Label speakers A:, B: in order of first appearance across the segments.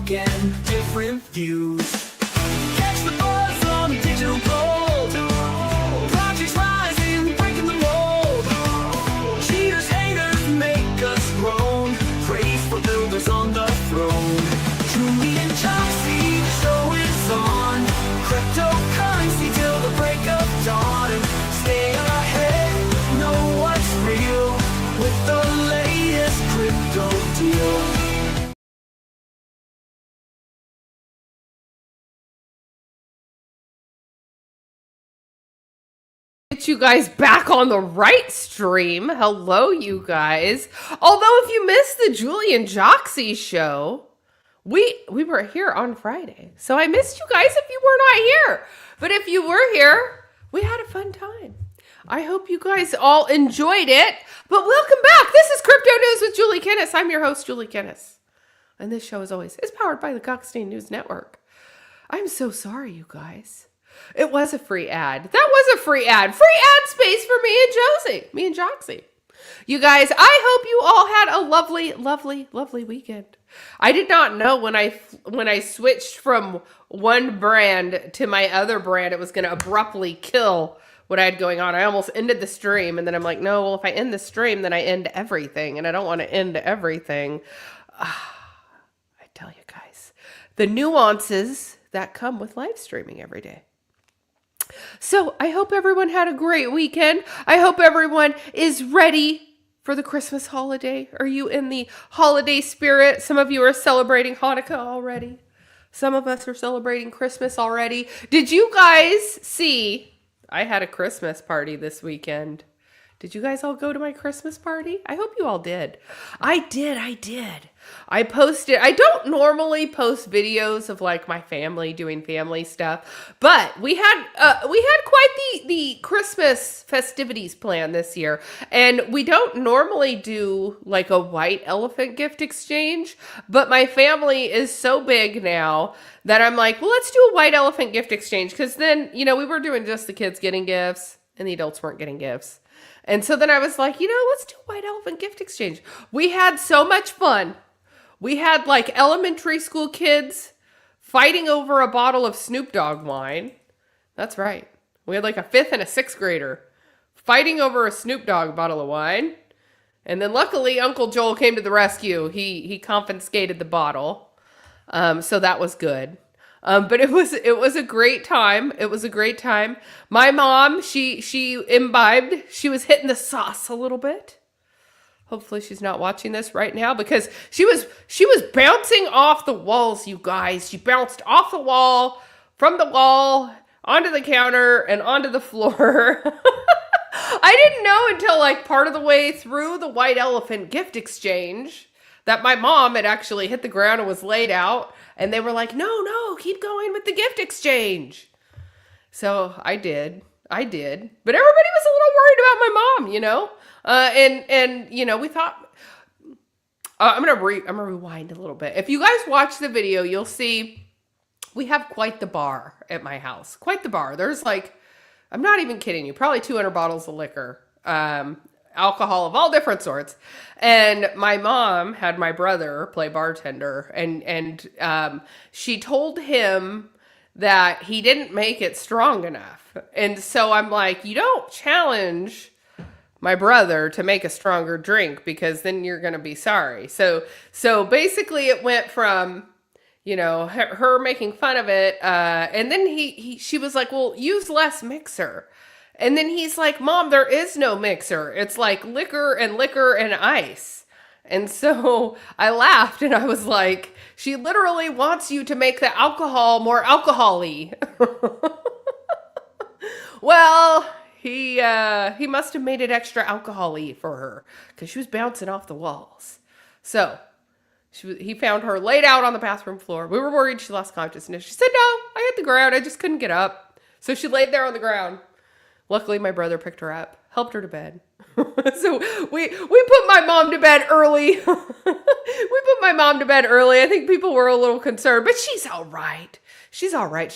A: talk and different views. Catch the buzz on digital gold. Projects rising, breaking the mold. Cheaters, haters make us groan. Praise for builders on the throne. Julie and Joxy, the show is on. Cryptocurrency till the break of dawn. Stay ahead, know what's real with the latest crypto deal.
B: Get you guys back on the right stream. Hello, you guys. Although if you missed the Julie and Joxy show, we were here on Friday. So I missed you guys if you were not here. But if you were here, we had a fun time. I hope you guys all enjoyed it. But welcome back. This is Crypto News with Julie Kennis. I'm your host, Julie Kennis. And this show, as always, is powered by the Cockstein News Network. I'm so sorry, you guys. It was a free ad. That was a free ad. Free ad space for me and Joxy. You guys, I hope you all had a lovely, lovely, lovely weekend. I did not know when I switched from one brand to my other brand, it was going to abruptly kill what I had going on. I almost ended the stream, and then I'm like, no, well, if I end the stream, then I end everything, and I don't want to end everything. I tell you guys, the nuances that come with live streaming every day. So I hope everyone had a great weekend. I hope everyone is ready for the Christmas holiday. Are you in the holiday spirit? Some of you are celebrating Hanukkah already. Some of us are celebrating Christmas already. Did you guys see? I had a Christmas party this weekend. Did you guys all go to my Christmas party? I hope you all did. I did. I posted, I don't normally post videos of like my family doing family stuff, but we had quite the Christmas festivities planned this year. And we don't normally do like a white elephant gift exchange, but my family is so big now that I'm like, well, let's do a white elephant gift exchange. Cause then, we were doing just the kids getting gifts and the adults weren't getting gifts. And so then I was like, let's do a white elephant gift exchange. We had so much fun. We had like elementary school kids fighting over a bottle of Snoop Dogg wine. That's right. We had like a 5th and a 6th grader fighting over a Snoop Dogg bottle of wine. And then luckily Uncle Joel came to the rescue. He confiscated the bottle. So that was good. But it was a great time. It was a great time. My mom, she imbibed. She was hitting the sauce a little bit. Hopefully she's not watching this right now because she was bouncing off the walls, you guys. She bounced off the wall, from the wall, onto the counter, and onto the floor. I didn't know until like part of the way through the white elephant gift exchange that my mom had actually hit the ground and was laid out. And they were like, no, keep going with the gift exchange. So I did. But everybody was a little worried about my mom, and we thought, I'm going to rewind a little bit. If you guys watch the video, you'll see we have quite the bar at my house. Quite the bar. There's like, I'm not even kidding you, probably 200 bottles of liquor. Alcohol of all different sorts. And my mom had my brother play bartender and she told him that he didn't make it strong enough. And so I'm like, you don't challenge my brother to make a stronger drink because then you're going to be sorry. So basically it went from, her making fun of it. And then she was like, well, use less mixer. And then he's like, Mom, there is no mixer. It's like liquor and ice. And so I laughed and I was like, she literally wants you to make the alcohol more alcohol-y. Well, he must have made it extra alcohol-y for her because she was bouncing off the walls. So he found her laid out on the bathroom floor. We were worried she lost consciousness. She said, no, I hit the ground. I just couldn't get up. So she laid there on the ground. Luckily, my brother picked her up, helped her to bed. So we put my mom to bed early. I think people were a little concerned, but she's all right. She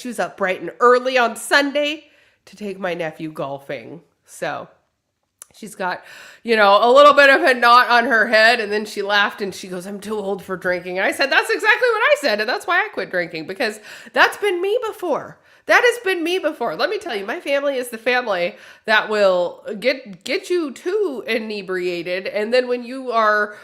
B: was up bright and early on Sunday to take my nephew golfing. So She's got, a little bit of a knot on her head. And then she laughed and she goes, I'm too old for drinking. And I said, that's exactly what I said. And that's why I quit drinking, because that's been me before. That has been me before. Let me tell you, my family is the family that will get you too inebriated. And then when you are,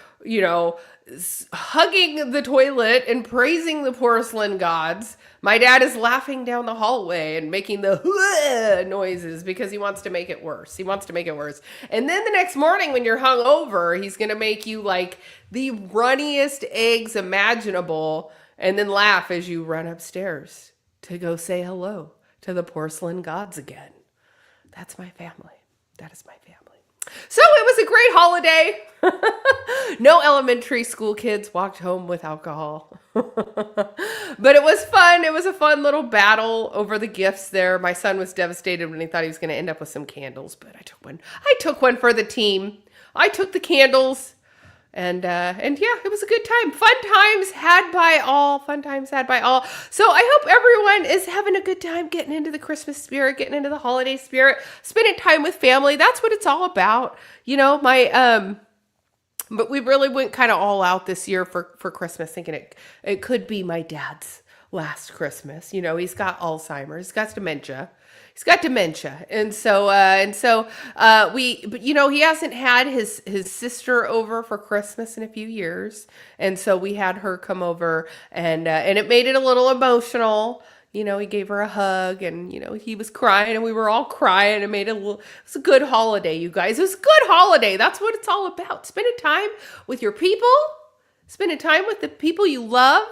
B: hugging the toilet and praising the porcelain gods, my dad is laughing down the hallway and making the noises because he wants to make it worse. He wants to make it worse. And then the next morning when you're hungover, he's going to make you like the runniest eggs imaginable and then laugh as you run upstairs to go say hello to the porcelain gods again. That's my family. That is my family. So it was a great holiday. No elementary school kids walked home with alcohol. But it was fun. It was a fun little battle over the gifts there. My son was devastated when he thought he was going to end up with some candles, but I took one. I took one for the team. I took the candles. And yeah, it was a good time. Fun times had by all. Fun times had by all. So I hope everyone is having a good time getting into the Christmas spirit, getting into the holiday spirit, spending time with family. That's what it's all about. But we really went kind of all out this year for Christmas, thinking it could be my dad's last Christmas. He's got Alzheimer's, he's got dementia. And so he hasn't had his sister over for Christmas in a few years. And so we had her come over and it made it a little emotional. He gave her a hug and, he was crying and we were all crying and it was a good holiday, you guys. It was a good holiday. That's what it's all about. Spending time with your people, spending time with the people you love.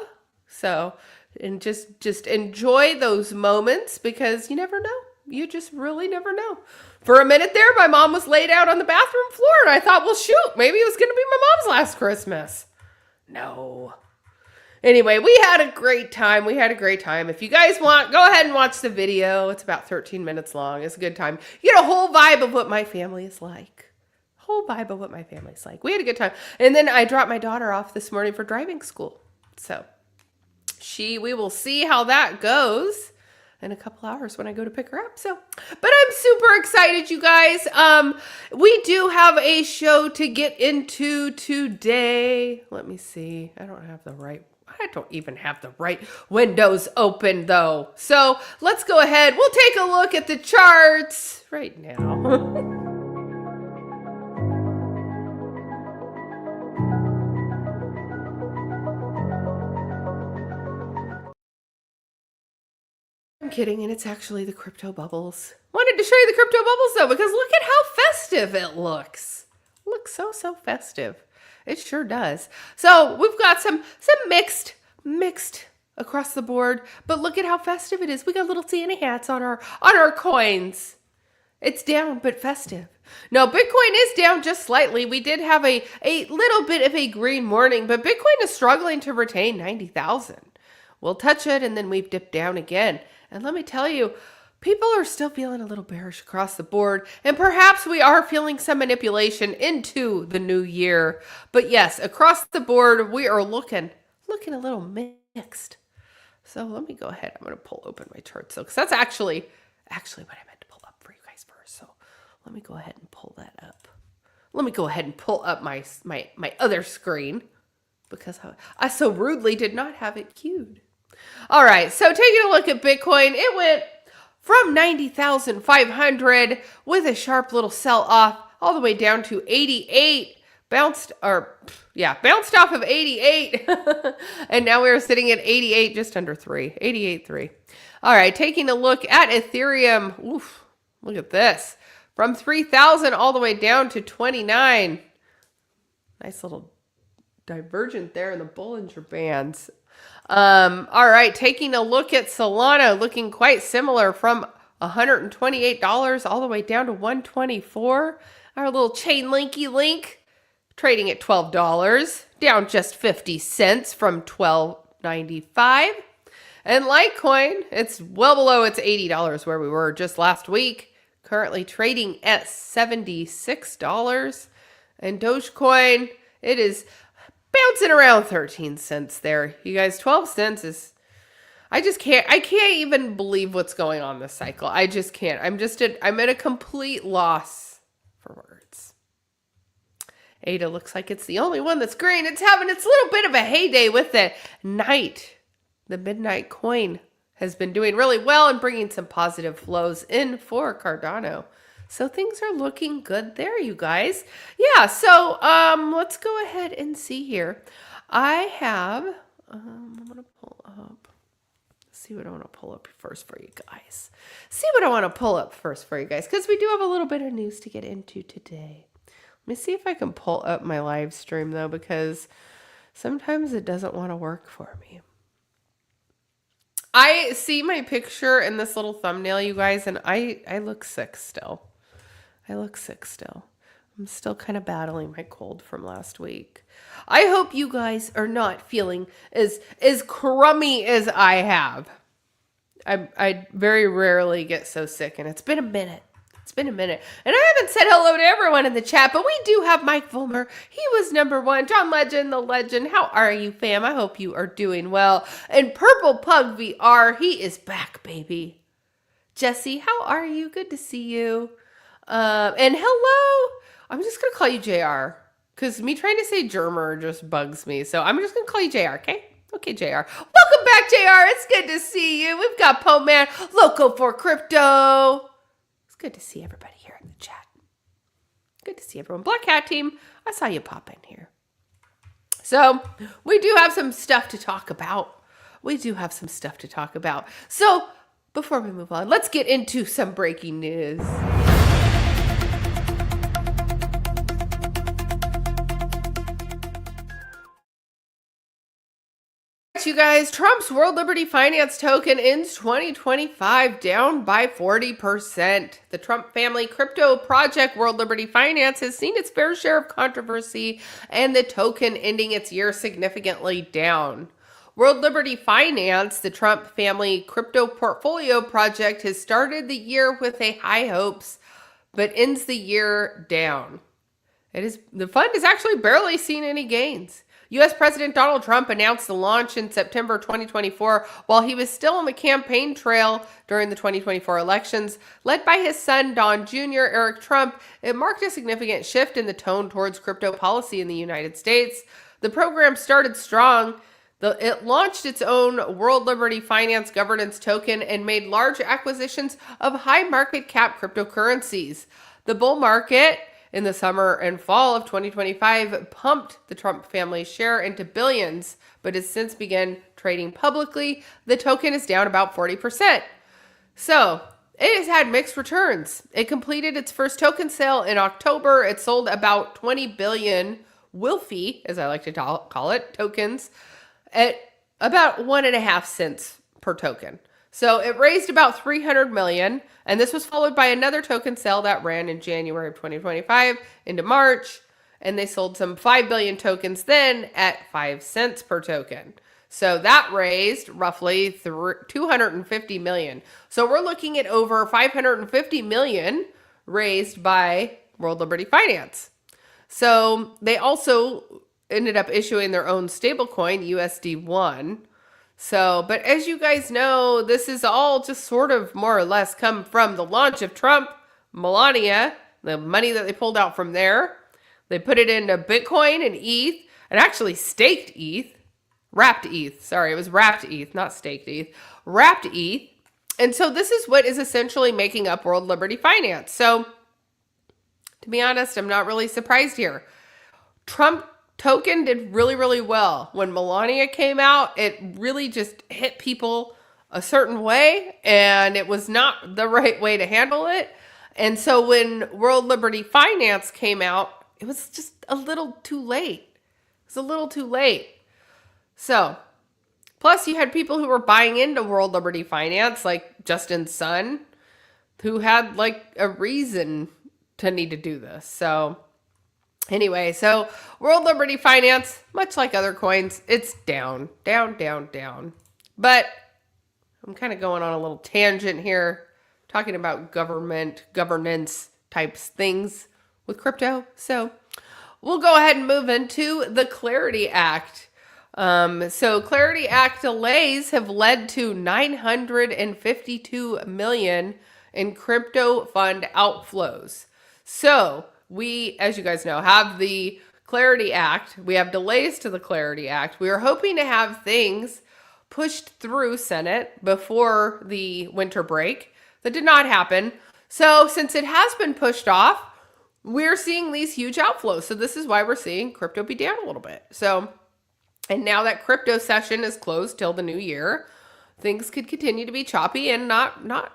B: So, and just enjoy those moments because you never know. You just really never know. For a minute there, my mom was laid out on the bathroom floor and I thought, well, shoot, maybe it was going to be my mom's last Christmas. No. Anyway, we had a great time. If you guys want, go ahead and watch the video. It's about 13 minutes long. It's a good time. You get a whole vibe of what my family is like. We had a good time. And then I dropped my daughter off this morning for driving school. So we will see how that goes in a couple hours when I go to pick her up. But I'm super excited, you guys. We do have a show to get into today. Let me see. I don't even have the right windows open though. So let's go ahead. We'll take a look at the charts right now. I'm kidding, and it's actually the crypto bubbles. Wanted to show you the crypto bubbles though, because look at how festive it looks. It looks so festive. It sure does. So we've got some mixed across the board, but look at how festive it is. We got little Santa hats on our coins. It's down, but festive. No, Bitcoin is down just slightly. We did have a little bit of a green morning, but Bitcoin is struggling to retain 90,000. We'll touch it and then we've dipped down again. And let me tell you, people are still feeling a little bearish across the board, and perhaps we are feeling some manipulation into the new year. But yes, across the board, we are looking a little mixed. So let me go ahead. I'm going to pull open my chart. So, because that's actually what I meant to pull up for you guys first. So let me go ahead and pull that up. Let me go ahead and pull up my other screen because I so rudely did not have it queued. All right, so taking a look at Bitcoin, it went from 90,500 with a sharp little sell off all the way down to 88. Bounced off of 88. And now we're sitting at 88, just under 3, 88.3. All right, taking a look at Ethereum. Oof, look at this. From 3,000 all the way down to 29. Nice little divergent there in the Bollinger Bands. All right, taking a look at Solana, looking quite similar from $128 all the way down to $124. Our little Chainlinky Link trading at $12, down just 50 cents from $12.95. And Litecoin, it's well below its $80 where we were just last week, currently trading at $76. And Dogecoin, it is bouncing around 13 cents there. You guys, 12 cents is, I can't even believe what's going on this cycle. I just can't. I'm at a complete loss for words. Ada looks like it's the only one that's green. It's having its little bit of a heyday with it. Night, the midnight coin, has been doing really well and bringing some positive flows in for Cardano. So things are looking good there, you guys. Yeah, so let's go ahead and see here. I have, I'm going to pull up. See what I want to pull up first for you guys. Because we do have a little bit of news to get into today. Let me see if I can pull up my live stream, though, because sometimes it doesn't want to work for me. I see my picture in this little thumbnail, you guys, and I look sick still. I'm still kind of battling my cold from last week. I hope you guys are not feeling as crummy as I have. I very rarely get so sick, and it's been a minute. And I haven't said hello to everyone in the chat, but we do have Mike Fulmer. He was #1. John Legend, the legend. How are you, fam? I hope you are doing well. And Purple Pug VR, he is back, baby. Jesse, how are you? Good to see you. And hello. I'm just going to call you JR, because me trying to say Germer just bugs me. So I'm just going to call you JR, okay? Okay, JR. Welcome back, JR. It's good to see you. We've got Poe Man, Loco for Crypto. It's good to see everybody here in the chat. Good to see everyone. Black Hat Team, I saw you pop in here. So we do have some stuff to talk about. So before we move on, let's get into some breaking news. You guys, Trump's World Liberty Finance token ends 2025 down by 40%. The Trump family crypto project World Liberty Finance has seen its fair share of controversy, and the token ending its year significantly down. World Liberty Finance, the Trump family crypto portfolio project, has started the year with a high hopes, but ends the year down. The fund has actually barely seen any gains. U.S. President Donald Trump announced the launch in September 2024 while he was still on the campaign trail during the 2024 elections. Led by his son, Don Jr., Eric Trump, it marked a significant shift in the tone towards crypto policy in the United States. The program started strong. It launched its own World Liberty Finance governance token and made large acquisitions of high market cap cryptocurrencies. The bull market in the summer and fall of 2025 pumped the Trump family share into billions, but has since begun trading publicly. The token is down about 40%. So it has had mixed returns. It completed its first token sale in October. It sold about 20 billion Wilfy, as I like to call it, tokens at about 1.5 cents per token. So it raised about 300 million, and this was followed by another token sale that ran in January of 2025 into March, and they sold some 5 billion tokens then at 5 cents per token. So that raised roughly 250 million. So we're looking at over 550 million raised by World Liberty Finance. So they also ended up issuing their own stablecoin, USD1. So, but as you guys know, this is all just sort of more or less come from the launch of Trump, Melania, the money that they pulled out from there. They put it into Bitcoin and ETH, and actually staked ETH, wrapped ETH. Sorry, it was wrapped ETH, not staked ETH, wrapped ETH. And so this is what is essentially making up World Liberty Finance. So to be honest, I'm not really surprised here. Trump token did really, really well. When Melania came out, it really just hit people a certain way, and it was not the right way to handle it. And so when World Liberty Finance came out, it was just a little too late. So, plus you had people who were buying into World Liberty Finance, like Justin Sun, who had like a reason to need to do this. So anyway, so World Liberty Finance, much like other coins, it's down. But I'm kind of going on a little tangent here, talking about governance types things with crypto. So we'll go ahead and move into the Clarity Act. So Clarity Act delays have led to 952 million in crypto fund outflows. So we, as you guys know, have the Clarity Act. We have delays to the Clarity Act. We were hoping to have things pushed through Senate before the winter break. That did not happen. So since it has been pushed off, we're seeing these huge outflows. So this is why we're seeing crypto be down a little bit. So, and now that crypto session is closed till the new year, things could continue to be choppy and not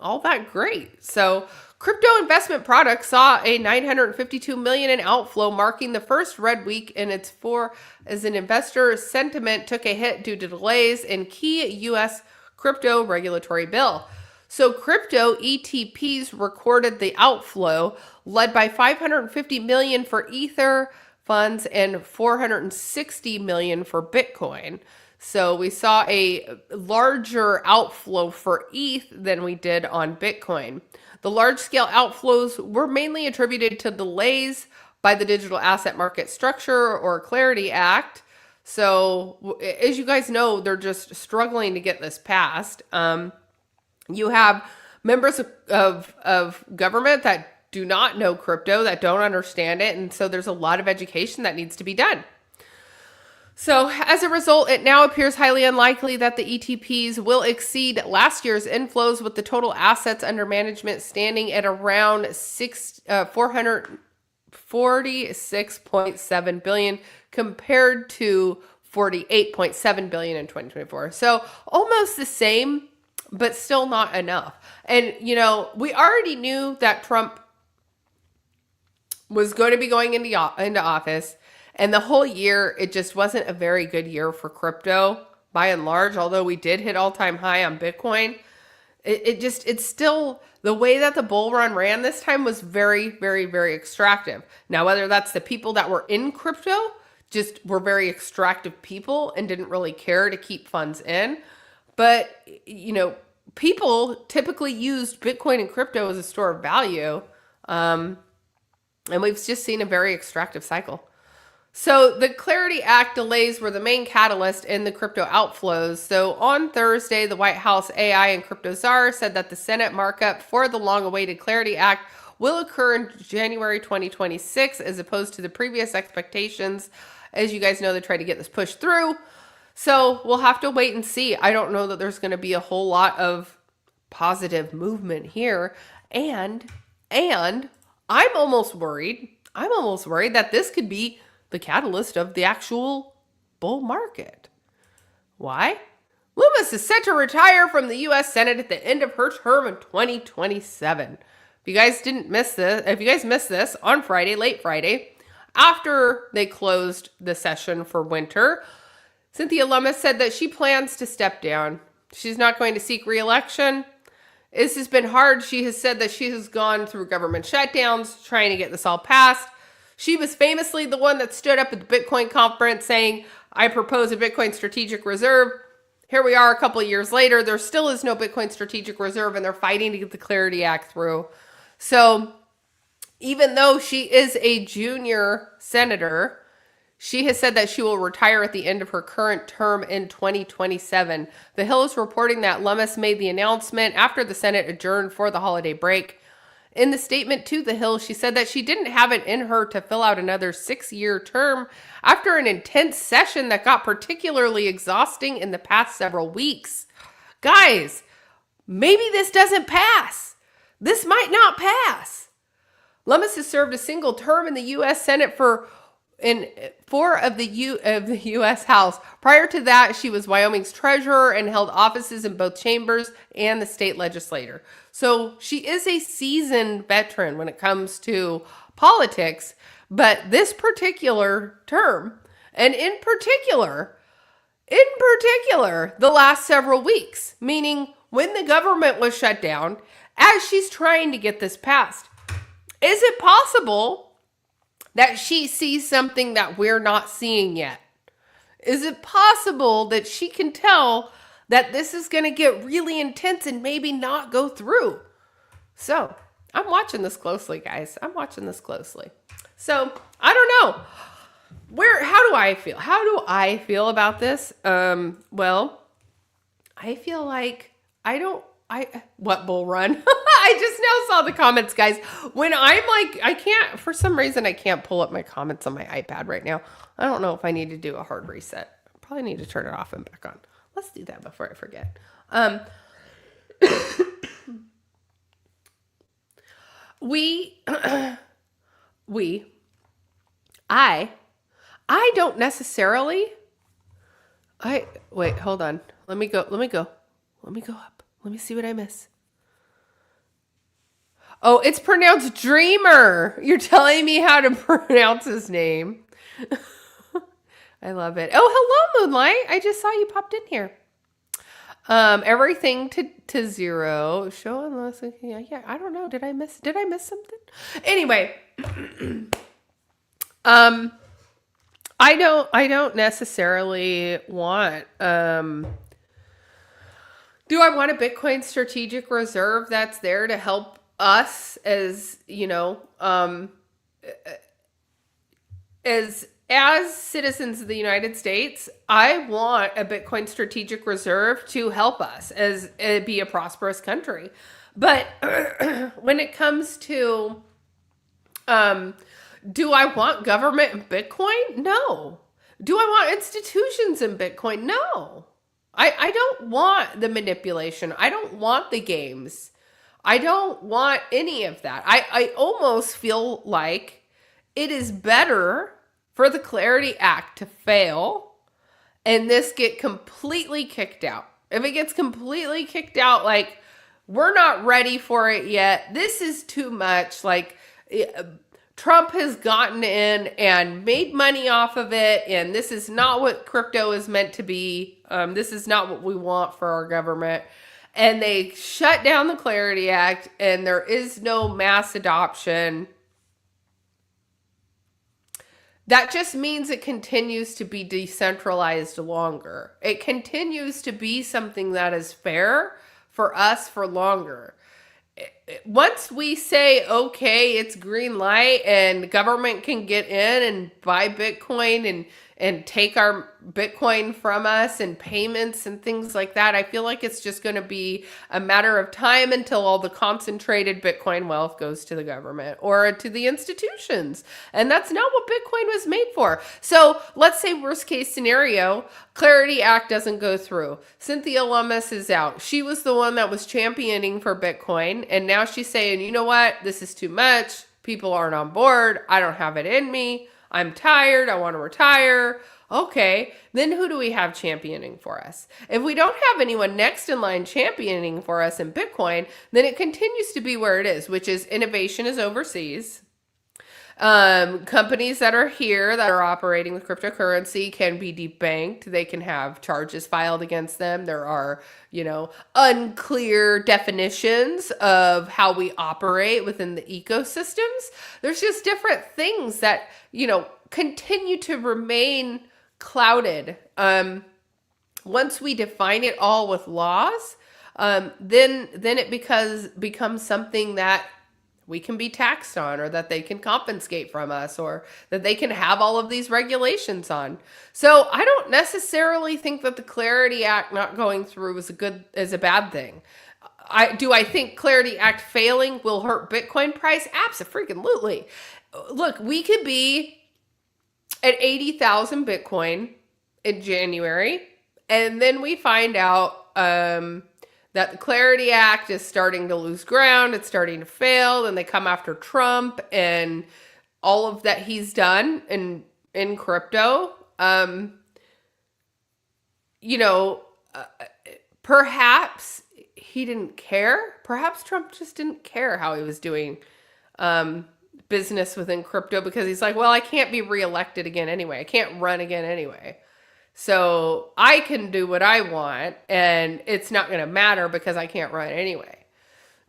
B: all that great. So crypto investment products saw a 952 million in outflow, marking the first red week in its four as an investor sentiment took a hit due to delays in key U.S. crypto regulatory bill. So crypto ETPs recorded the outflow, led by 550 million for Ether funds and 460 million for Bitcoin. So we saw a larger outflow for ETH than we did on Bitcoin. The large-scale outflows were mainly attributed to delays by the Digital Asset Market Structure or Clarity Act. So as you guys know, they're just struggling to get this passed. You have members of government that do not know crypto, that don't understand it, and so there's a lot of education that needs to be done. So as a result, it now appears highly unlikely that the ETPs will exceed last year's inflows, with the total assets under management standing at around 446.7 billion compared to 48.7 billion in 2024. So almost the same, but still not enough. And, you know, we already knew that Trump was going to be going into office. And the whole year, it just wasn't a very good year for crypto by and large, although we did hit all-time high on Bitcoin. It's still, the way that the bull run ran this time was very, very, very extractive. Now, whether that's the people that were in crypto, just were very extractive people and didn't really care to keep funds in. But, you know, people typically used Bitcoin and crypto as a store of value. And we've just seen a very extractive cycle. So the Clarity Act delays were the main catalyst in the crypto outflows. So on Thursday, the White House AI and crypto czar said that the Senate markup for the long-awaited Clarity Act will occur in January 2026, as opposed to the previous expectations. As you guys know, they tried to get this pushed through. So we'll have to wait and see. I don't know that there's going to be a whole lot of positive movement here. And I'm almost worried that this could be the catalyst of the actual bull market. Why? Lummis is set to retire from the U.S. Senate at the end of her term in 2027. If you guys missed this on Friday, late Friday, after they closed the session for winter, Cynthia Lummis said that she plans to step down. She's not going to seek re-election. This has been hard. She has said that she has gone through government shutdowns trying to get this all passed. She was famously the one that stood up at the Bitcoin conference saying, I propose a Bitcoin strategic reserve. Here we are a couple of years later. There still is no Bitcoin strategic reserve, and they're fighting to get the Clarity Act through. So even though she is a junior senator, she has said that she will retire at the end of her current term in 2027. The Hill is reporting that Lummis made the announcement after the Senate adjourned for the holiday break. In the statement to The Hill, she said that she didn't have it in her to fill out another 6-year term after an intense session that got particularly exhausting in the past several weeks. Guys, maybe this doesn't pass. This might not pass. Lummis has served a single term in the U.S. Senate in 4 of the U.S. House. Prior to that, she was Wyoming's treasurer and held offices in both chambers and the state legislature. So she is a seasoned veteran when it comes to politics, but this particular term, and in particular, the last several weeks, meaning when the government was shut down, as she's trying to get this passed, is it possible that she sees something that we're not seeing yet? Is it possible that she can tell that this is going to get really intense and maybe not go through? So I'm watching this closely, guys. I'm watching this closely. So I don't know. How do I feel? How do I feel about this? Well, I feel like what bull run? I just now saw the comments, guys. When I'm like, I can't, for some reason, I can't pull up my comments on my iPad right now. I don't know if I need to do a hard reset. Probably need to turn it off and back on. Let's do that before I forget. I don't necessarily, wait, hold on. Let me go up. Let me see what I miss. Oh, it's pronounced Dreamer. You're telling me how to pronounce his name. I love it. Oh, hello, Moonlight. I just saw you popped in here. Everything to zero. Show unless yeah. I don't know. Did I miss something? Anyway, I don't necessarily want. Do I want a Bitcoin strategic reserve that's there to help us as, as citizens of the United States? I want a Bitcoin strategic reserve to help us as be a prosperous country. But when it comes to, do I want government in Bitcoin? No. Do I want institutions in Bitcoin? No. I don't want the manipulation. I don't want the games. I don't want any of that. I almost feel like it is better for the Clarity Act to fail and this get completely kicked out. If it gets completely kicked out, like, we're not ready for it yet. This is too much. Like, Trump has gotten in and made money off of it, and this is not what crypto is meant to be. This is not what we want for our government. And they shut down the Clarity Act, and there is no mass adoption. That just means it continues to be decentralized longer. It continues to be something that is fair for us for longer. Once we say, okay, it's green light and government can get in and buy Bitcoin and take our Bitcoin from us and payments and things like that, I feel like it's just going to be a matter of time until all the concentrated Bitcoin wealth goes to the government or to the institutions. And that's not what Bitcoin was made for. So let's say worst case scenario, Clarity Act doesn't go through. Cynthia Lummis is out. She was the one that was championing for Bitcoin. And now she's saying, you know what? This is too much. People aren't on board. I don't have it in me. I'm tired. I want to retire. Okay, then who do we have championing for us? If we don't have anyone next in line championing for us in Bitcoin, then it continues to be where it is, which is innovation is overseas. Companies that are here that are operating with cryptocurrency can be debanked. They can have charges filed against them. There are, unclear definitions of how we operate within the ecosystems. There's just different things that, continue to remain clouded. Once we define it all with laws, then it becomes something that we can be taxed on, or that they can confiscate from us, or that they can have all of these regulations on. So I don't necessarily think that the Clarity Act not going through is a bad thing. I think Clarity Act failing will hurt Bitcoin price? Absolutely. Look, we could be at 80,000 Bitcoin in January, and then we find out that the Clarity Act is starting to lose ground. It's starting to fail. And they come after Trump and all of that he's done in crypto. Perhaps he didn't care. Perhaps Trump just didn't care how he was doing business within crypto, because he's like, well, I can't be reelected again anyway. I can't run again anyway. So I can do what I want, and it's not going to matter because I can't run anyway.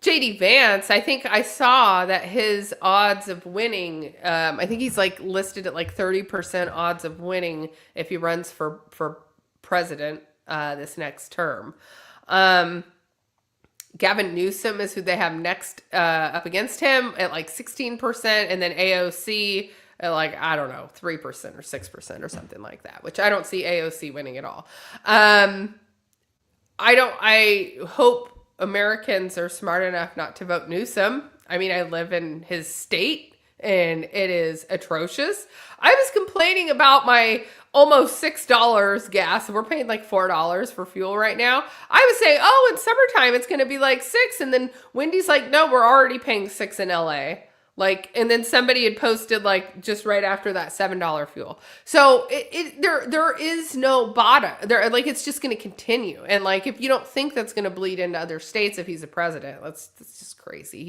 B: JD Vance, I think I saw that his odds of winning, I think he's listed at 30% odds of winning if he runs for president this next term. Gavin Newsom is who they have next up against him at 16%, and then AOC at 3% or 6% or something like that, which I don't see AOC winning at all. I hope Americans are smart enough not to vote Newsom. I mean, I live in his state and it is atrocious. I was complaining about my almost $6 gas. We're paying like $4 for fuel right now. I was saying, oh, in summertime, it's going to be like 6. And then Wendy's like, no, we're already paying 6 in LA. Like, and then somebody had posted like just right after that $7 fuel. So there is no bottom there. Like, it's just going to continue. And like, if you don't think that's going to bleed into other states, if he's a president, that's just crazy.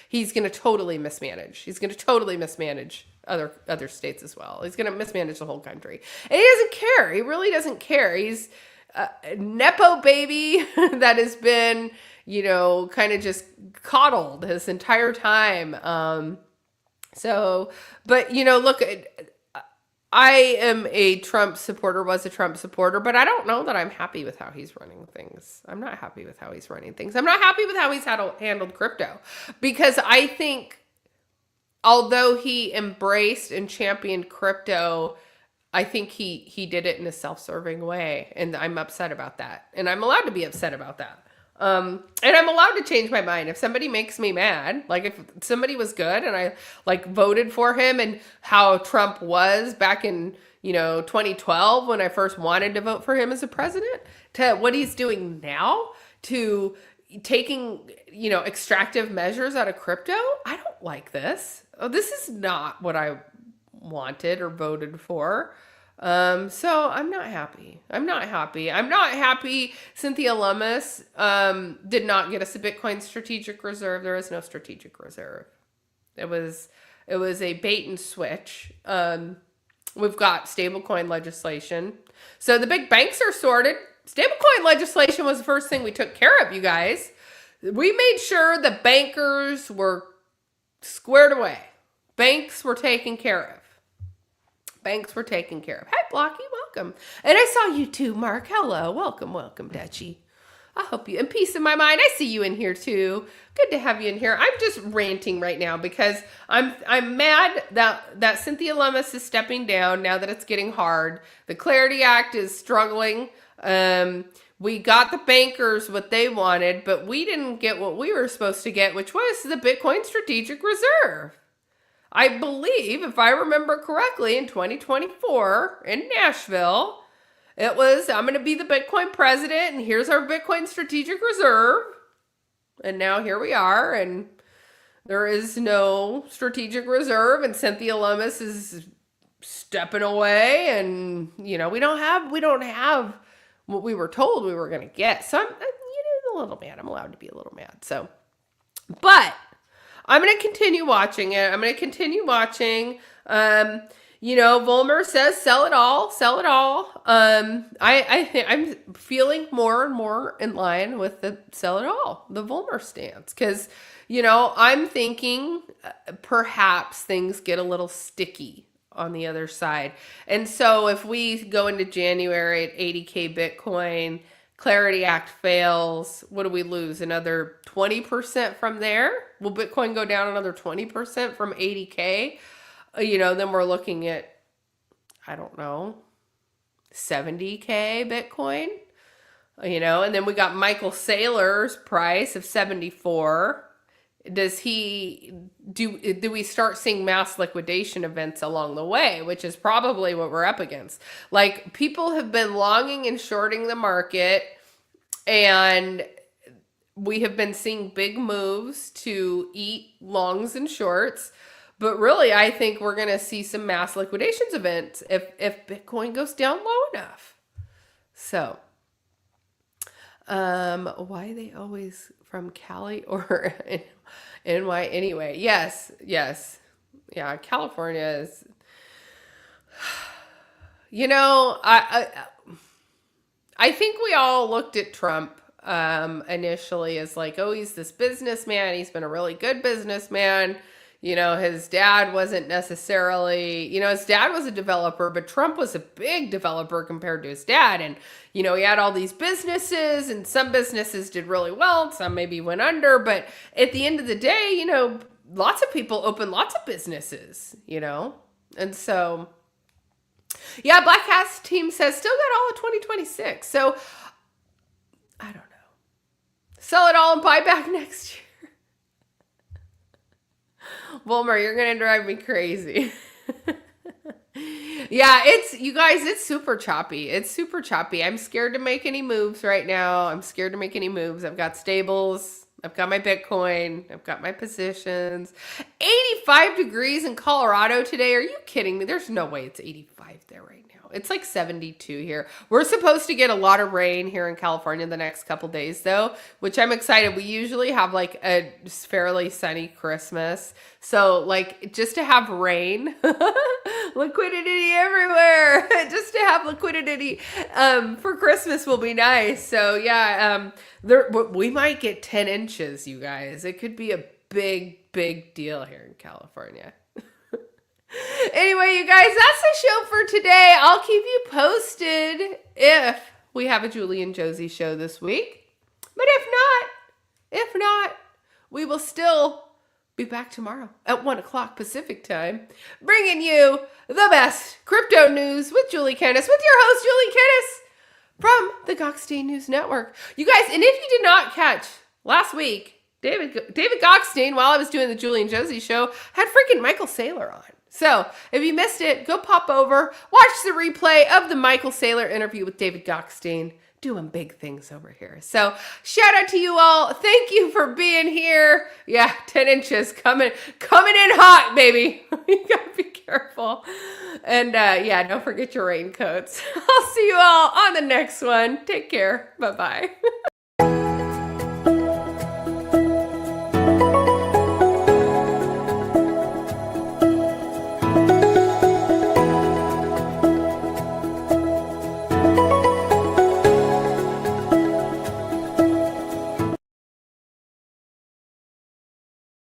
B: He's going to totally mismanage. He's going to totally mismanage other states as well. He's going to mismanage the whole country. And he doesn't care. He really doesn't care. He's a Nepo baby that has been, you know, kind of just coddled his entire time. But you know, look, I am a Trump supporter, was a Trump supporter, but I don't know that I'm happy with how he's running things. I'm not happy with how he's running things. I'm not happy with how he's handled crypto, because I think although he embraced and championed crypto, I think he did it in a self-serving way. And I'm upset about that. And I'm allowed to be upset about that. And I'm allowed to change my mind. If somebody makes me mad, like if somebody was good and I like voted for him, and how Trump was back in, you know, 2012, when I first wanted to vote for him as a president, to what he's doing now, to taking, you know, extractive measures out of crypto, I don't like this. Oh, this is not what I wanted or voted for. So I'm not happy. I'm not happy. Cynthia Lummis did not get us a Bitcoin strategic reserve. There is no strategic reserve. It was a bait and switch. We've got stablecoin legislation. So the big banks are sorted. Stablecoin legislation was the first thing we took care of, you guys. We made sure the bankers were squared away. Banks were taken care of. Banks were taken care of. Hey, Blocky, welcome. And I saw you too, Mark. Hello. Welcome, Dutchie. I hope you, in peace of my mind, I see you in here too. Good to have you in here. I'm just ranting right now because I'm mad that Cynthia Lummis is stepping down now that it's getting hard. The Clarity Act is struggling. We got the bankers what they wanted, but we didn't get what we were supposed to get, which was the Bitcoin Strategic Reserve. I believe, if I remember correctly, in 2024 in Nashville, it was, I'm going to be the Bitcoin president, and here's our Bitcoin Strategic Reserve. And now here we are, and there is no strategic reserve, and Cynthia Lummis is stepping away, and, you know, we don't have what we were told we were going to get. So I'm, a little mad. I'm allowed to be a little mad. So, but I'm going to continue watching it. I'm going to continue watching. Volmer says, sell it all. I'm feeling more and more in line with the sell it all, the Volmer stance. Because, I'm thinking perhaps things get a little sticky on the other side. And so if we go into January at 80K Bitcoin, Clarity Act fails, what do we lose? Another 20% from there? Will Bitcoin go down another 20% from 80K? Then we're looking at, I don't know, 70K Bitcoin, and then we got Michael Saylor's price of 74. Do we start seeing mass liquidation events along the way, which is probably what we're up against? Like, people have been longing and shorting the market, and we have been seeing big moves to eat longs and shorts. But really, I think we're going to see some mass liquidations events if Bitcoin goes down low enough. So, why are they always from Cali or NY anyway? Yes. Yeah, California is, I think we all looked at Trump initially as like, oh, he's this businessman. He's been a really good businessman. His dad wasn't necessarily, his dad was a developer, but Trump was a big developer compared to his dad. And, he had all these businesses, and some businesses did really well, and some maybe went under. But at the end of the day, lots of people open lots of businesses, And so, yeah, Black Hat's team says still got all of 2026. So, I don't know. Sell it all and buy back next year. Wilmer, you're going to drive me crazy. Yeah, you guys, it's super choppy. It's super choppy. I'm scared to make any moves right now. I'm scared to make any moves. I've got stables. I've got my Bitcoin. I've got my positions. 85 degrees in Colorado today. Are you kidding me? There's no way it's 85 there right now. It's like 72 here. We're supposed to get a lot of rain here in California the next couple days, though, which I'm excited. We usually have like a fairly sunny Christmas. So, like, just to have rain, liquidity everywhere, just to have liquidity for Christmas will be nice. So, yeah, we might get 10 inches, you guys. It could be a big, big deal here in California. Anyway, you guys, that's the show for today. I'll keep you posted if we have a Julie and Josie show this week. But if not, we will still be back tomorrow at 1 o'clock Pacific time, bringing you the best crypto news with Julie Kennis, with your host, Julie Kennis, from the Gokhshtein News Network. You guys, and if you did not catch last week, David Gokhshtein, while I was doing the Julie and Josie show, had freaking Michael Saylor on. So, if you missed it, go pop over, watch the replay of the Michael Saylor interview with David Gokhshtein, doing big things over here. So, shout out to you all. Thank you for being here. Yeah, 10 inches coming in hot, baby. You gotta be careful. And yeah, don't forget your raincoats. I'll see you all on the next one. Take care. Bye-bye.